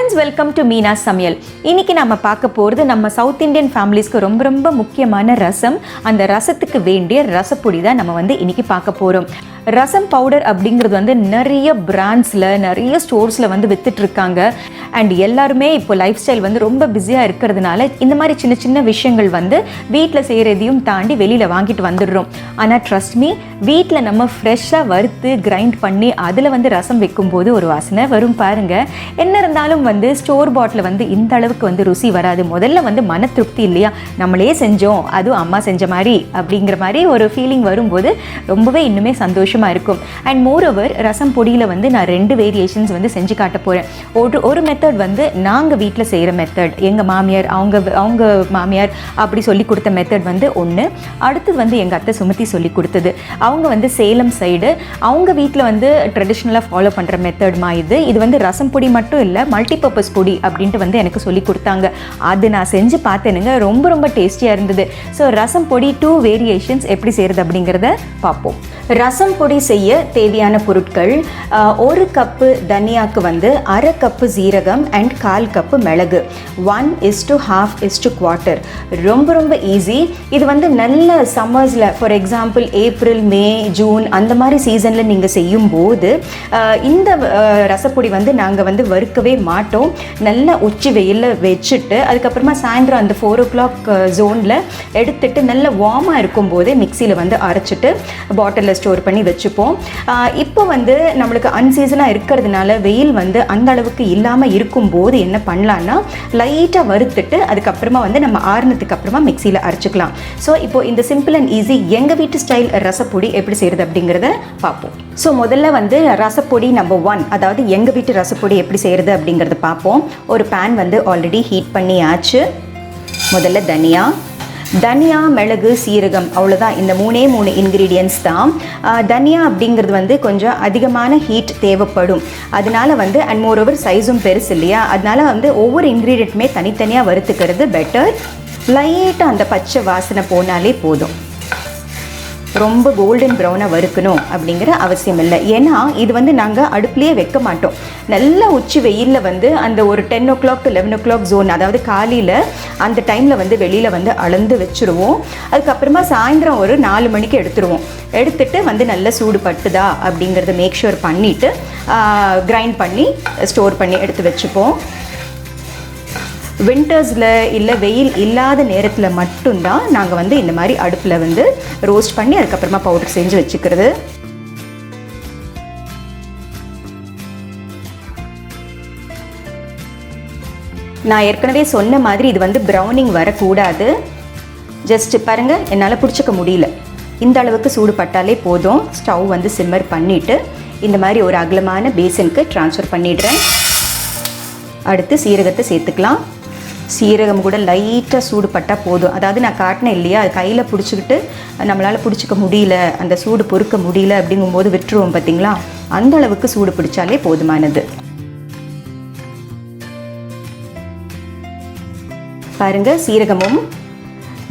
Friends, welcome to Meena சமையல். இன்னைக்கு நம்ம பார்க்க போகிறது நம்ம சவுத் இந்தியன் ஃபேமிலிஸ்க்கு ரொம்ப ரொம்ப முக்கியமான ரசம். அந்த ரசத்துக்கு வேண்டிய ரசப்பொடி தான் நம்ம இன்னைக்கு பார்க்க போகிறோம். ரசம் பவுடர் அப்படிங்கிறது நிறைய பிராண்ட்ஸில் நிறைய ஸ்டோர்ஸில் வித்துட்டு இருக்காங்க. அண்ட் எல்லாருமே இப்போ லைஃப் ஸ்டைல் ரொம்ப பிஸியாக இருக்கிறதுனால இந்த மாதிரி சின்ன சின்ன விஷயங்கள் வீட்டில் செய்கிறதையும் தாண்டி வெளியில் வாங்கிட்டு வந்துடுறோம். ஆனால் ட்ரஸ்ட் மீ, வீட்டில் நம்ம ஃப்ரெஷ்ஷாக வறுத்து கிரைண்ட் பண்ணி அதில் ரசம் வைக்கும்போது ஒரு வாசனை வரும் பாருங்கள். என்ன இருந்தாலும் ஸ்டோர் பாட்டில் இந்த அளவுக்கு ருசி வராது. முதல்ல மன திருப்தி இல்லையா, நம்மளே செஞ்சோம், அதுவும் அம்மா செஞ்ச மாதிரி அப்படிங்கிற மாதிரி ஒரு ஃபீலிங் வரும்போது ரொம்பவே இன்னுமே சந்தோஷமாக இருக்கும். அண்ட் மோரோவர் ரசம் பொடியில் நான் 2 வேரியேஷன்ஸ் செஞ்சு காட்ட போகிறேன். ஒரு மெத்தட் நாங்கள் வீட்டில் செய்கிற மெத்தட், எங்கள் மாமியார் அவங்க மாமியார் அப்படி சொல்லி கொடுத்த மெத்தட் ஒன்று. அடுத்தது எங்கள் அத்தை சுமத்தி சொல்லி கொடுத்தது. அவங்க சேலம் சைடு, அவங்க வீட்டில் ட்ரெடிஷ்னலாக ஃபாலோ பண்ணுற மெத்தட்மா இது ரசம் பொடி மட்டும் இல்லை, மல்டிபர்பஸ் பொடி அப்படின்ட்டு எனக்கு சொல்லி கொடுத்தாங்க. அது நான் செஞ்சு பார்த்தேனுங்க, ரொம்ப ரொம்ப டேஸ்டியாக இருந்தது. ஸோ ரசம் பொடி 2 வேரியேஷன்ஸ் எப்படி செய்கிறது அப்படிங்கிறத பார்ப்போம். ரசம் பொடி செய்ய தேவையான பொருட்கள்: 1 கப்பு தனியாக்கு 1/2 கப்பு ஜீரகம் அண்ட் 1/4 கப்பு மிளகு, 1:1/4. ரொம்ப ரொம்ப ஈஸி. இது நல்ல சம்மர்ஸில், for example April, May, June அந்த மாதிரி சீசனில் நீங்கள் செய்யும்போது இந்த ரசப்பொடி நாங்கள் வறுக்கவே மாட்டோம். நல்லா உச்சி வெயிலில் வச்சுட்டு அதுக்கப்புறமா சாயந்தரம் அந்த 4 o'clock ஜோனில் எடுத்துட்டு நல்லா வார்மாக இருக்கும்போதே மிக்சியில் அரைச்சிட்டு பாட்டிலில் ஸ்டோர் பண்ணி வச்சுப்போம். இப்போ நம்மளுக்கு அன்சீசனாக இருக்கிறதுனால வெயில் அந்த அளவுக்கு இல்லாமல் இருக்கும்போது என்ன பண்ணலான்னா, லைட்டாக வறுத்துட்டு அதுக்கப்புறமா நம்ம ஆறுனதுக்கு அப்புறமா மிக்சியில் அரைச்சிக்கலாம். ஸோ இப்போ இந்த சிம்பிள் அண்ட் ஈஸி எங்கள் வீட்டு ஸ்டைல் ரசப்பொடி எப்படி செய்கிறது அப்படிங்கிறத பார்ப்போம். ஸோ முதல்ல ரசப்பொடி நம்பர் 1, அதாவது எங்கள் வீட்டு ரசப்பொடி எப்படி செய்கிறது அப்படிங்கிறத பார்ப்போம். ஒரு பேன் ஆல்ரெடி ஹீட் பண்ணி ஆச்சு. முதல்ல தனியா, மிளகு, சீரகம், அவ்வளோதான். இந்த 3 இன்க்ரீடியன்ஸ் தான். தனியா அப்படிங்கிறது கொஞ்சம் அதிகமான ஹீட் தேவைப்படும். அதனால அண்ட் மோரோவர் சைஸும் பெருசு இல்லையா, அதனால ஒவ்வொரு இன்க்ரீடியண்ட்டுமே தனித்தனியாக வறுத்துக்கிறது பெட்டர். லைட்டாக அந்த பச்சை வாசனை போனாலே போதும். ரொம்ப கோல்டன் ப்ரௌனாக வறுக்கணும் அப்படிங்கிற அவசியம் இல்லை. ஏன்னா இது நாங்கள் அடுப்புலேயே வைக்க மாட்டோம். நல்ல உச்சி வெயிலில் அந்த ஒரு 10 o'clock to 11 o'clock ஜோன், அதாவது காலையில் அந்த டைமில் வெளியில் அளந்து வச்சுருவோம். அதுக்கப்புறமா சாயந்தரம் ஒரு 4 மணிக்கு எடுத்துருவோம். எடுத்துட்டு நல்ல சூடு பட்டுதா அப்படிங்கிறத மேக் ஷூர் பண்ணிவிட்டு கிரைண்ட் பண்ணி ஸ்டோர் பண்ணி எடுத்து வச்சுப்போம். வின்டர்ஸில் இல்லை வெயில் இல்லாத நேரத்தில் மட்டும்தான் நாங்கள் இந்த மாதிரி அடுப்பில் ரோஸ்ட் பண்ணி அதுக்கப்புறமா பவுடர் செஞ்சு வச்சுக்கிறது. நான் ஏற்கனவே சொன்ன மாதிரி இது ப்ரௌனிங் வரக்கூடாது. ஜஸ்ட் பாருங்கள், என்னால் பிடிச்சிக்க முடியல. இந்த அளவுக்கு சூடு பட்டாலே போதும். ஸ்டவ் சிம்மர் பண்ணிவிட்டு இந்த மாதிரி ஒரு அகலமான பேசனுக்கு ட்ரான்ஸ்ஃபர் பண்ணிடுறேன். அடுத்து சீரகத்தை சேர்த்துக்கலாம். சீரகம் கூட லைட்டாக சூடு பட்டால் போதும். அதாவது நான் காட்டினேன் இல்லையா, அது கையில் பிடிச்சிக்கிட்டு நம்மளால் பிடிச்சிக்க முடியல, அந்த சூடு பொறுக்க முடியல அப்படிங்கும்போது விட்டுருவோம் பார்த்தீங்களா, அந்த அளவுக்கு சூடு பிடிச்சாலே போதுமானது. பாருங்கள், சீரகமும்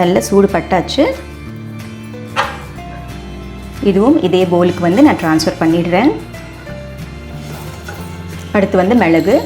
நல்ல சூடு பட்டாச்சு. இதுவும் இதே பவுலுக்கு நான் ட்ரான்ஸ்ஃபர் பண்ணிடுறேன். அடுத்து மிளகு.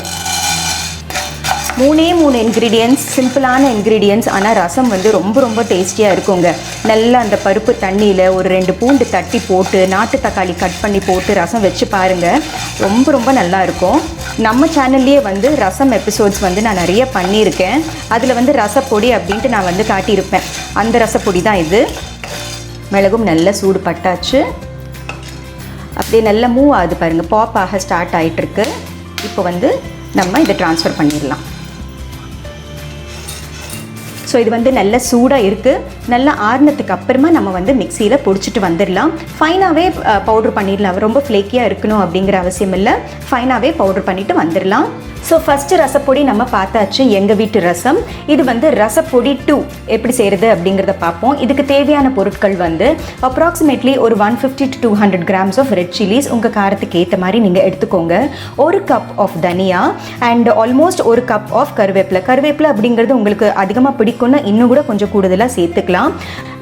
3 இன்க்ரீடியன்ஸ், சிம்பிளான இன்க்ரீடியன்ஸ். ஆனால் ரசம் ரொம்ப ரொம்ப டேஸ்டியாக இருக்குங்க. நல்லா அந்த பருப்பு தண்ணியில் ஒரு 2 பூண்டு தட்டி போட்டு நாட்டு தக்காளி கட் பண்ணி போட்டு ரசம் வச்சு பாருங்கள், ரொம்ப ரொம்ப நல்லாயிருக்கும். நம்ம சேனல்லையே ரசம் எபிசோட்ஸ் நான் நிறைய பண்ணியிருக்கேன். அதில் ரசப்பொடி அப்படின்ட்டு நான் காட்டியிருப்பேன். அந்த ரசப்பொடி தான் இது. மிளகும் நல்லா சூடு பட்டாச்சு. அப்படியே நல்லா மூவ் ஆகுது பாருங்கள், பாப் ஆக ஸ்டார்ட் ஆகிட்டுருக்கு. இப்போ நம்ம இதை ட்ரான்ஸ்ஃபர் பண்ணிடலாம். ஸோ இது நல்ல சூடாக இருக்குது. நல்லா ஆறுனதுக்கு அப்புறமா நம்ம மிக்சியில் பொடிச்சிட்டு வந்துடலாம். ஃபைனாகவே பவுட்ரு பண்ணிடலாம். ரொம்ப ஃப்ளேக்கியாக இருக்கணும் அப்படிங்கிற அவசியம் இல்லை. ஃபைனாகவே பவுட்ரு பண்ணிவிட்டு வந்துடலாம். ஸோ ஃபஸ்ட்டு ரசப்பொடி நம்ம பார்த்தாச்சு, எங்கள் வீட்டு ரசம். இது ரசப்பொடி 2 எப்படி செய்கிறது அப்படிங்கிறத பார்ப்போம். இதுக்கு தேவையான பொருட்கள் அப்ராக்சிமேட்லி ஒரு 150 to 200 grams of red chillies, உங்கள் காரத்துக்கு ஏற்ற மாதிரி நீங்கள் எடுத்துக்கோங்க. 1 கப் ஆஃப் தனியா அண்ட் ஆல்மோஸ்ட் 1 கப் ஆஃப் கருவேப்பிலை அப்படிங்கிறது உங்களுக்கு அதிகமாக பிடிக்கும்னா இன்னும் கூட கொஞ்சம் கூடுதலாக சேர்த்துக்கலாம்.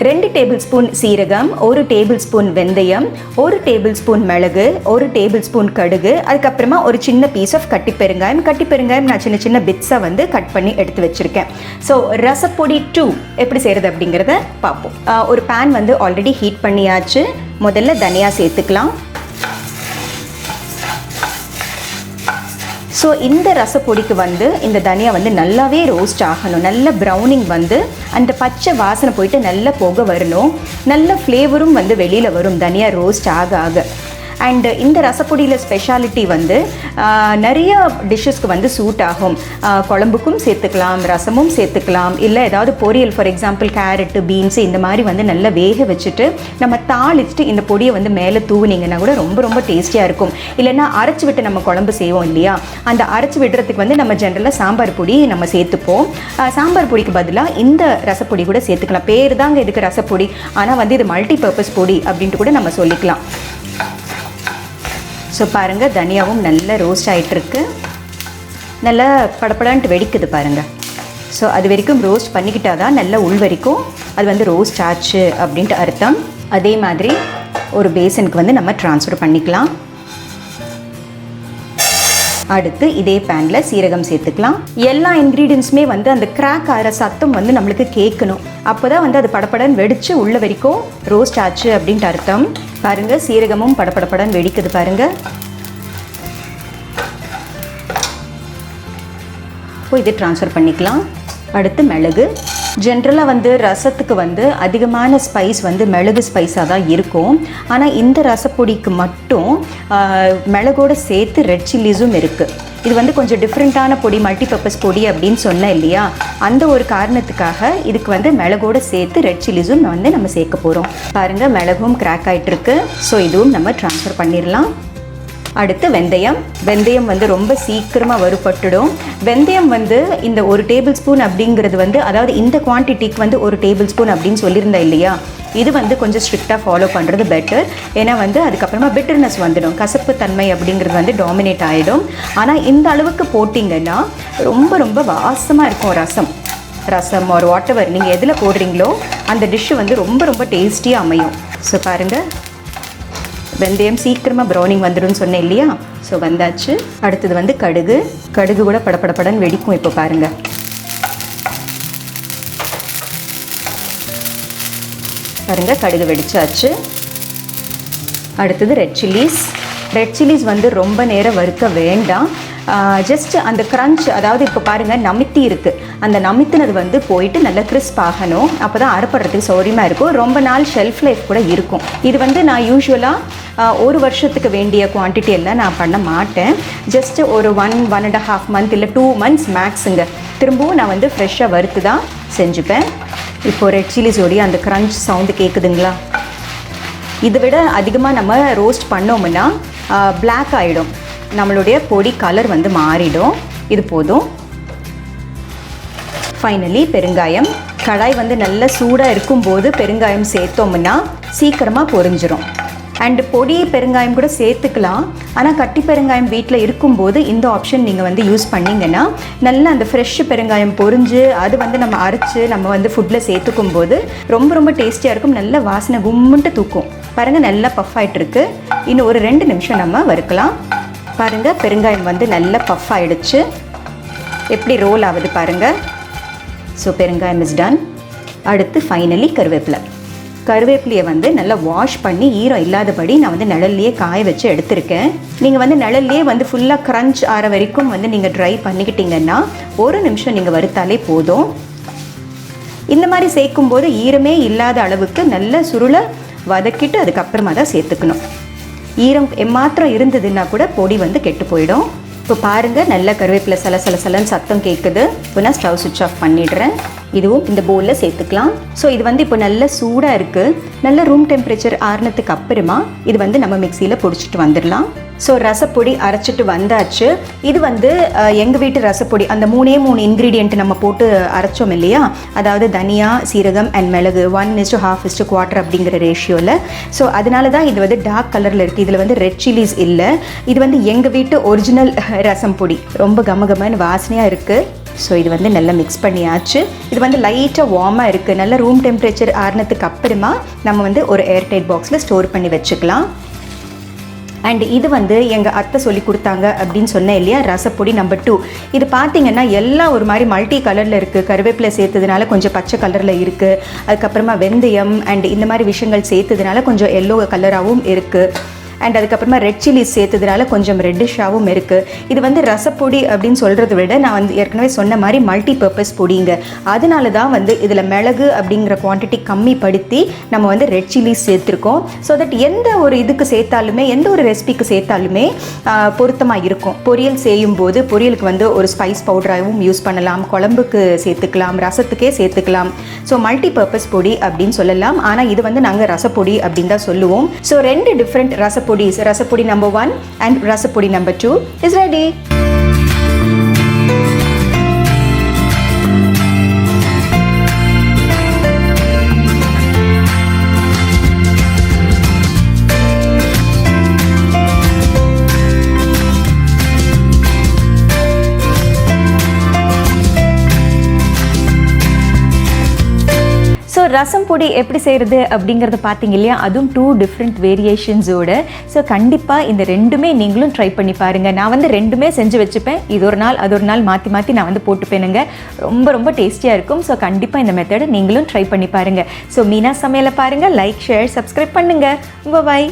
2 டேபிள் ஸ்பூன் சீரகம், 1 டேபிள் ஸ்பூன் வெந்தயம், 1 டேபிள் ஸ்பூன் மிளகு, 1 டேபிள் ஸ்பூன் கடுகு, அதுக்கப்புறமா ஒரு சின்ன பீஸ் ஆஃப் கட்டி பெருங்காயம் கட்டி பெருங்காயம் நான் சின்ன சின்ன பிட்ஸாக வந்து கட் பண்ணி எடுத்து வச்சுருக்கேன். ஸோ ரசப்பொடி 2 எப்படி செய்கிறது அப்படிங்கிறத பார்ப்போம். ஒரு பேன் வந்து ஆல்ரெடி ஹீட் பண்ணியாச்சு. முதல்ல தனியா சேர்த்துக்கலாம். ஸோ இந்த ரசப்பொடிக்கு வந்து இந்த தனியா வந்து நல்லாவே ரோஸ்ட் ஆகணும். நல்ல ப்ரௌனிங் வந்து அந்த பச்சை வாசனை போயிட்டு நல்ல புகை வரணும். நல்ல ஃப்ளேவரும் வந்து வெளியில் வரும் தனியா ரோஸ்ட் ஆக ஆக. அண்ட் இந்த ரசப்பொடியில் ஸ்பெஷாலிட்டி வந்து நிறைய டிஷ்ஷஸ்க்கு வந்து சூட் ஆகும். குழம்புக்கும் சேர்த்துக்கலாம், ரசமும் சேர்த்துக்கலாம், இல்லை ஏதாவது பொரியல் ஃபார் எக்ஸாம்பிள் கேரட்டு பீன்ஸு இந்த மாதிரி வந்து நல்லா வேக வச்சுட்டு நம்ம தாளிச்சுட்டு இந்த பொடியை வந்து மேலே தூவினீங்கன்னா கூட ரொம்ப ரொம்ப டேஸ்டியாக இருக்கும். இல்லைன்னா அரைச்சி விட்டு நம்ம குழம்பு செய்வோம் இல்லையா, அந்த அரைச்சி விடுறதுக்கு வந்து நம்ம ஜென்ரலாக சாம்பார் பொடி நம்ம சேர்த்துப்போம். சாம்பார் பொடிக்கு பதிலாக இந்த ரசப்பொடி கூட சேர்த்துக்கலாம். பேர் தாங்க இதுக்கு ரசப்பொடி, ஆனால் வந்து இது மல்டி பர்பஸ் பொடி அப்படின்ட்டு கூட நம்ம சொல்லிக்கலாம். ஸோ பாருங்கள், தனியாவும் நல்லா ரோஸ்ட் ஆகிட்டுருக்கு. நல்லா படப்படான்ட்டு வெடிக்குது பாருங்கள். ஸோ அது வரைக்கும் ரோஸ்ட் பண்ணிக்கிட்டால் தான் நல்லா உள் வரைக்கும் அது வந்து ரோஸ்ட் ஆச்சு அப்படின்ட்டு அர்த்தம். அதே மாதிரி ஒரு பேசனுக்கு வந்து நம்ம ட்ரான்ஸ்ஃபர் பண்ணிக்கலாம். அடுத்து இதே பேனில் சீரகம் சேர்த்துக்கலாம். எல்லா இன்க்ரீடியன்ஸுமே வந்து அந்த கிராக் ஆகிற சத்தம் வந்து நம்மளுக்கு கேட்கணும். அப்போ தான் வந்து அது படப்படன்னு வெடித்து உள்ள வரைக்கும் ரோஸ்ட் ஆச்சு அப்படின்ட்டு அர்த்தம். பாருங்கள், சீரகமும் படப்படப்படன்னு வெடிக்குது பாருங்கள். இப்போ இதை ட்ரான்ஸ்ஃபர் பண்ணிக்கலாம். அடுத்து மிளகு. ஜென்ரலாக வந்து ரசத்துக்கு வந்து அதிகமான ஸ்பைஸ் வந்து மிளகு ஸ்பைஸாக தான் இருக்கும். ஆனால் இந்த ரசப்பொடிக்கு மட்டும் மிளகோடு சேர்த்து ரெட் சில்லிஸும் இருக்குது. இது வந்து கொஞ்சம் டிஃப்ரெண்ட்டான பொடி, மல்டிபர்பஸ் பொடி அப்படின்னு சொன்னேன் இல்லையா, அந்த ஒரு காரணத்துக்காக இதுக்கு வந்து மிளகோடு சேர்த்து ரெட் சில்லிஸும் வந்து நம்ம சேர்க்க போகிறோம். பாருங்கள், மிளகும் கிராக் ஆகிட்டுருக்கு. ஸோ இதுவும் நம்ம ட்ரான்ஸ்ஃபர் பண்ணிடலாம். அடுத்து வெந்தயம். வெந்தயம் வந்து ரொம்ப சீக்கிரமாக வறுபட்டுடும். வெந்தயம் வந்து இந்த 1 டேபிள் ஸ்பூன் அப்படிங்கிறது வந்து, அதாவது இந்த குவான்டிட்டிக்கு வந்து 1 டேபிள் ஸ்பூன் அப்படின்னு சொல்லியிருந்தேன் இல்லையா, இது வந்து கொஞ்சம் ஸ்ட்ரிக்டாக ஃபாலோ பண்ணுறது பெட்டர். ஏன்னா வந்து அதுக்கப்புறமா பிட்டர்னஸ் வந்துடும், கசப்பு தன்மை அப்படிங்கிறது வந்து டாமினேட் ஆகிடும். ஆனால் இந்த அளவுக்கு போட்டிங்கன்னா ரொம்ப ரொம்ப வாசமாக இருக்கும் ரசம் ஒரு வாட் எவர் நீங்கள் எதில் போடுறீங்களோ அந்த டிஷ்ஷு வந்து ரொம்ப ரொம்ப டேஸ்டியாக அமையும். ஸோ பாருங்கள், வெந்தயம் சீக்கிரமாக ப்ரௌனிங் வந்துடும் சொன்னேன் இல்லையா, ஸோ வந்தாச்சு. அடுத்தது வந்து கடுகு. கடுகு கூட படப்படப்படன்னு வெடிக்கும். இப்போ பாருங்கள், கடுகு வெடிச்சாச்சு. அடுத்தது ரெட் சில்லிஸ். ரெட் சில்லிஸ் வந்து ரொம்ப நேரம் வறுக்க வேண்டாம். ஜஸ்ட் அந்த க்ரன்ச், அதாவது இப்போ பாருங்கள் நமித்தி இருக்குது, அந்த நமித்தினது வந்து போயிட்டு நல்லா கிறிஸ்ப் ஆகணும். அப்போ தான் அரைப்படுறதுக்கு சௌரியமாக இருக்கும். ரொம்ப நாள் ஷெல்ஃப் லைஃப் கூட இருக்கும். இது வந்து நான் யூஸ்வலாக 1 வருஷத்துக்கு வேண்டிய குவான்டிட்டி எல்லாம் நான் பண்ண மாட்டேன். ஜஸ்ட்டு ஒரு 1.5 மந்த் இல்லை 2 மந்த்ஸ் மேக்ஸுங்க. திரும்பவும் நான் வந்து ஃப்ரெஷ்ஷாக வறுத்து தான் செஞ்சுப்பேன். இப்போது ரெட் சில்லிஸோடைய அந்த க்ரன்ச் சவுண்டு கேட்குதுங்களா? இதை விட அதிகமாக நம்ம ரோஸ்ட் பண்ணோம்னா பிளாக் ஆகிடும், நம்மளுடைய பொடி கலர் வந்து மாறிடும். இது போதும். ஃபைனலி பெருங்காயம். கடாய் வந்து நல்ல சூடாக இருக்கும்போது பெருங்காயம் சேர்த்தோம்னா சீக்கிரமாக பொரிஞ்சிரும். அண்டு பொடி பெருங்காயம் கூட சேர்த்துக்கலாம். ஆனால் கட்டி பெருங்காயம் வீட்டில் இருக்கும்போது இந்த ஆப்ஷன் நீங்கள் வந்து யூஸ் பண்ணிங்கன்னா நல்லா அந்த ஃப்ரெஷ் பெருங்காயம் பொரிஞ்சு அது வந்து நம்ம அரைச்சி நம்ம வந்து ஃபுட்டில் சேர்த்துக்கும் போது ரொம்ப ரொம்ப டேஸ்டியாக இருக்கும். நல்ல வாசனை கும்முன்ட்டு தூக்கும். பாருங்கள், நல்லா பஃப் ஆகிட்டுருக்கு. இன்னும் ஒரு 2 நிமிஷம் நம்ம வறுக்கலாம். பாருங்கள், பெருங்காயம் வந்து நல்லா பஃப் ஆகிடுச்சு. எப்படி ரோல் ஆகுது பாருங்கள். ஸோ பெருங்காயம் இஸ் டன். அடுத்து ஃபைனலி கருவேப்பிலையை வந்து நல்லா வாஷ் பண்ணி ஈரம் இல்லாதபடி நான் வந்து நிழல்லையே காய வச்சு எடுத்திருக்கேன். நீங்கள் வந்து நிழல்லையே வந்து ஃபுல்லாக க்ரன்ச் ஆகிற வரைக்கும் வந்து நீங்கள் ட்ரை பண்ணிக்கிட்டிங்கன்னா 1 நிமிஷம் நீங்கள் வறுத்தாலே போதும். இந்த மாதிரி சேர்க்கும்போது ஈரமே இல்லாத அளவுக்கு நல்ல சுருளை வதக்கிட்டு அதுக்கப்புறமா தான் சேர்த்துக்கணும். ஈரம் மாத்திரம் இருந்ததுன்னா கூட பொடி வந்து கெட்டு போயிடும். இப்போ பாருங்கள், நல்ல கருவேப்பிலை சலசலன்னு சத்தம் கேட்குது. இப்போ நான் ஸ்டவ் சுவிட்ச் ஆஃப் பண்ணிடுறேன். இதுவும் இந்த பவுலில் சேர்த்துக்கலாம். ஸோ இது வந்து இப்போ நல்ல சூடாக இருக்குது. நல்ல ரூம் டெம்பரேச்சர் ஆறுனதுக்கு அப்புறமா இது வந்து நம்ம மிக்சியில் பொடிச்சிட்டு வந்துடலாம். ஸோ ரசப்பொடி அரைச்சிட்டு வந்தாச்சு. இது வந்து எங்கள் வீட்டு ரசப்பொடி அந்த 3 இன்க்ரீடியண்ட் நம்ம போட்டு அரைச்சோம் இல்லையா, அதாவது தனியா, சீரகம் அண்ட் மிளகு 1:1/2:1 அப்படிங்கிற ரேஷியோவில். ஸோ அதனால தான் இது வந்து டார்க் கலரில் இருக்குது. இதில் வந்து ரெட் சில்லிஸ் இல்லை. இது வந்து எங்கள் வீட்டு ஒரிஜினல் ரசம் பொடி. ரொம்ப கமகமான வாசனையாக இருக்குது. ஸோ இது வந்து நல்லா மிக்ஸ் பண்ணியாச்சு. இது வந்து லைட்டாக வார்மாக இருக்குது. நல்ல ரூம் டெம்பரேச்சர் ஆறுனதுக்கு அப்புறமா நம்ம வந்து ஒரு ஏர்டைட் பாக்ஸில் ஸ்டோர் பண்ணி வச்சுக்கலாம். அண்ட் இது வந்து எங்கள் அத்தை சொல்லி கொடுத்தாங்க அப்படின்னு சொன்னேன் இல்லையா, ரசப்பொடி நம்பர் 2. இது பார்த்தீங்கன்னா எல்லாம் ஒரு மாதிரி மல்டி கலரில் இருக்குது. கருவேப்பிலை சேர்த்ததுனால கொஞ்சம் பச்சை கலரில் இருக்குது. அதுக்கப்புறமா வெந்தயம் அண்ட் இந்த மாதிரி விஷயங்கள் சேர்த்ததுனால கொஞ்சம் எல்லோ கலராகவும் இருக்குது. அண்ட் அதுக்கப்புறமா ரெட் சில்லிஸ் சேர்த்ததுனால கொஞ்சம் ரெட்டிஷாகவும் இருக்குது. இது வந்து ரசப்பொடி அப்படின்னு சொல்கிறத விட நான் வந்து ஏற்கனவே சொன்ன மாதிரி மல்டி பர்பஸ் பொடிங்க. அதனால தான் வந்து இதில் மிளகு அப்படிங்கிற குவான்டிட்டி கம்மிப்படுத்தி நம்ம வந்து ரெட் சில்லிஸ் சேர்த்துருக்கோம். ஸோ தட் எந்த ஒரு இதுக்கு சேர்த்தாலுமே, எந்த ஒரு ரெசிபிக்கு சேர்த்தாலுமே பொருத்தமாக இருக்கும். பொரியல் செய்யும் போது பொரியலுக்கு வந்து ஒரு ஸ்பைஸ் பவுடராகவும் யூஸ் பண்ணலாம், குழம்புக்கு சேர்த்துக்கலாம், ரசத்துக்கே சேர்த்துக்கலாம். ஸோ மல்டி பர்பஸ் பொடி அப்படின்னு சொல்லலாம். ஆனால் இது வந்து நாங்கள் ரசப்பொடி அப்படின்னு தான் சொல்லுவோம். ஸோ 2 டிஃப்ரெண்ட் ரசப்பொடி number 1 and ரசப்பொடி number 2 is ready. ஸோ ரசம் பொடி எப்படி செய்கிறது அப்படிங்கிறத பார்த்தீங்க இல்லையா, அதுவும் 2 டிஃப்ரெண்ட் வேரியேஷன்ஸோடு. ஸோ கண்டிப்பாக இந்த 2மே நீங்களும் ட்ரை பண்ணி பாருங்கள். நான் வந்து 2மே செஞ்சு வச்சுப்பேன். இது ஒரு நாள் அது ஒரு நாள் மாற்றி மாற்றி நான் வந்து போட்டுப்பேனுங்க. ரொம்ப ரொம்ப டேஸ்டியாக இருக்கும். ஸோ கண்டிப்பாக இந்த மெத்தடை நீங்களும் ட்ரை பண்ணி பாருங்கள். ஸோ மீனா சமையலை பாருங்கள், லைக், ஷேர், சப்ஸ்கிரைப் பண்ணுங்கள். பாய்.